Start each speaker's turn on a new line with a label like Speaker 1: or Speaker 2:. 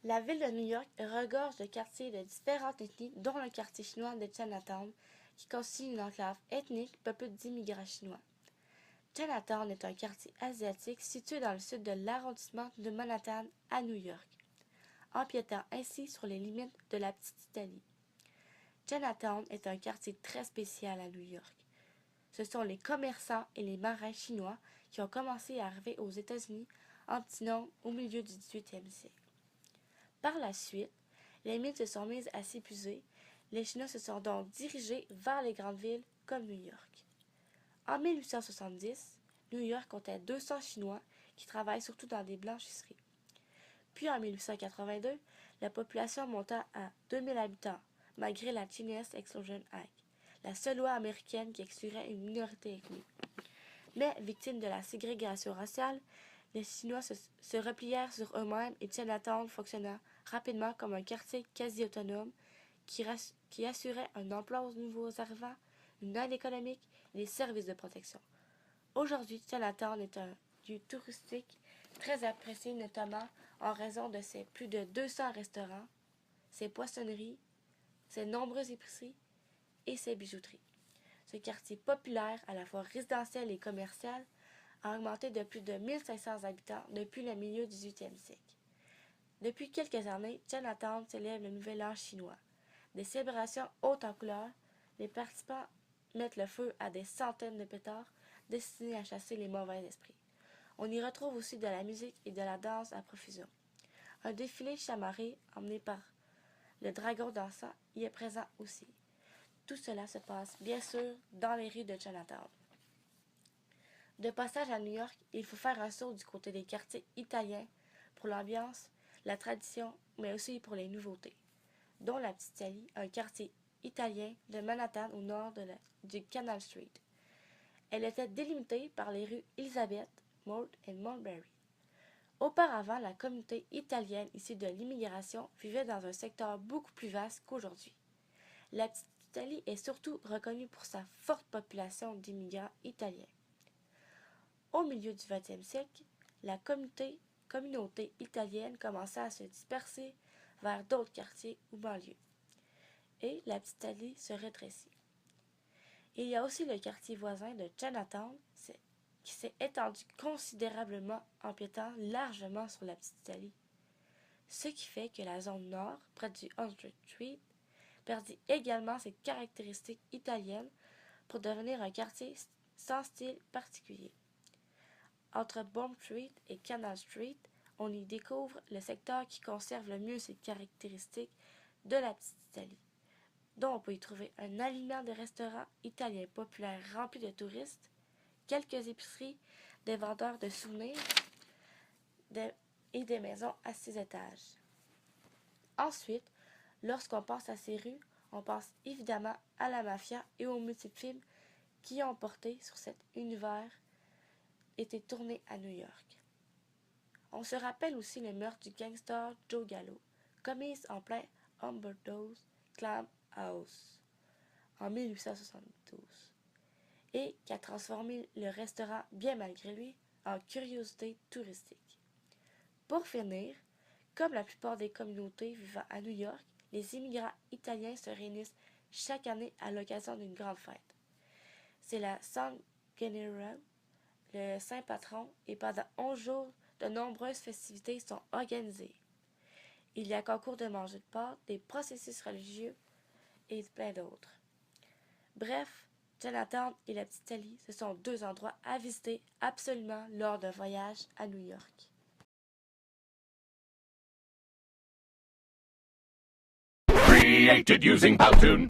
Speaker 1: La ville de New York regorge de quartiers de différentes ethnies, dont le quartier chinois de Chinatown, qui constitue une enclave ethnique peuplée d'immigrants chinois. Chinatown est un quartier asiatique situé dans le sud de l'arrondissement de Manhattan à New York, empiétant ainsi sur les limites de la petite Italie. Chinatown est un quartier très spécial à New York. Ce sont les commerçants et les marins chinois qui ont commencé à arriver aux États-Unis en petit nombre au milieu du 18e siècle. Par la suite, les mines se sont mises à s'épuiser. Les Chinois se sont donc dirigés vers les grandes villes comme New York. En 1870, New York comptait 200 Chinois qui travaillent surtout dans des blanchisseries. Puis en 1882, la population monta à 2000 habitants, malgré la Chinese Exclusion Act, la seule loi américaine qui exclurait une minorité ethnique. Mais, victimes de la ségrégation raciale, les Chinois se replièrent sur eux-mêmes et Chinatown fonctionna rapidement comme un quartier quasi autonome qui assurait un emploi aux nouveaux arrivants, une aide économique et des services de protection. Aujourd'hui, Chinatown est un lieu touristique très apprécié notamment en raison de ses plus de 200 restaurants, ses poissonneries, ses nombreuses épiceries et ses bijouteries. Ce quartier populaire, à la fois résidentiel et commercial, a augmenté de plus de 1500 habitants depuis le milieu du 18e siècle. Depuis quelques années, Chinatown célèbre le Nouvel An chinois. Des célébrations hautes en couleurs, les participants mettent le feu à des centaines de pétards destinés à chasser les mauvais esprits. On y retrouve aussi de la musique et de la danse à profusion. Un défilé chamarré emmené par le dragon dansant y est présent aussi. Tout cela se passe bien sûr dans les rues de Chinatown. De passage à New York, il faut faire un saut du côté des quartiers italiens pour l'ambiance, la tradition, mais aussi pour les nouveautés, dont la Petite Italie, un quartier italien de Manhattan au nord du Canal Street. Elle était délimitée par les rues Elizabeth, Mott et Mulberry. Auparavant, la communauté italienne issue de l'immigration vivait dans un secteur beaucoup plus vaste qu'aujourd'hui. La Petite Italie est surtout reconnue pour sa forte population d'immigrants italiens. Au milieu du XXe siècle, la communauté italienne commença à se disperser vers d'autres quartiers ou banlieues, et la Petite Italie se rétrécit. Il y a aussi le quartier voisin de Chinatown qui s'est étendu considérablement, empiétant largement sur la Petite Italie, ce qui fait que la zone nord, près du 100th Street, perdit également ses caractéristiques italiennes pour devenir un quartier sans style particulier. Entre Bond Street et Canal Street, on y découvre le secteur qui conserve le mieux ses caractéristiques de la Petite Italie, dont on peut y trouver un alignement de restaurants italiens populaires remplis de touristes, quelques épiceries, des vendeurs de souvenirs et des maisons à 6 étages. Ensuite, lorsqu'on pense à ces rues, on pense évidemment à la mafia et aux multiples films qui ont porté sur cet univers été tournés à New York. On se rappelle aussi le meurtre du gangster Joe Gallo, commis en plein Humberto's Clam House en 1872, et qui a transformé le restaurant, bien malgré lui, en curiosité touristique. Pour finir, comme la plupart des communautés vivant à New York, les immigrants italiens se réunissent chaque année à l'occasion d'une grande fête. C'est la San Gennaro, le saint patron, et pendant 11 jours, de nombreuses festivités sont organisées. Il y a concours de manger de pâtes, des processus religieux et plein d'autres. Bref, Chinatown et la Petite Italie, ce sont deux endroits à visiter absolument lors d'un voyage à New York.
Speaker 2: Created using Powtoon.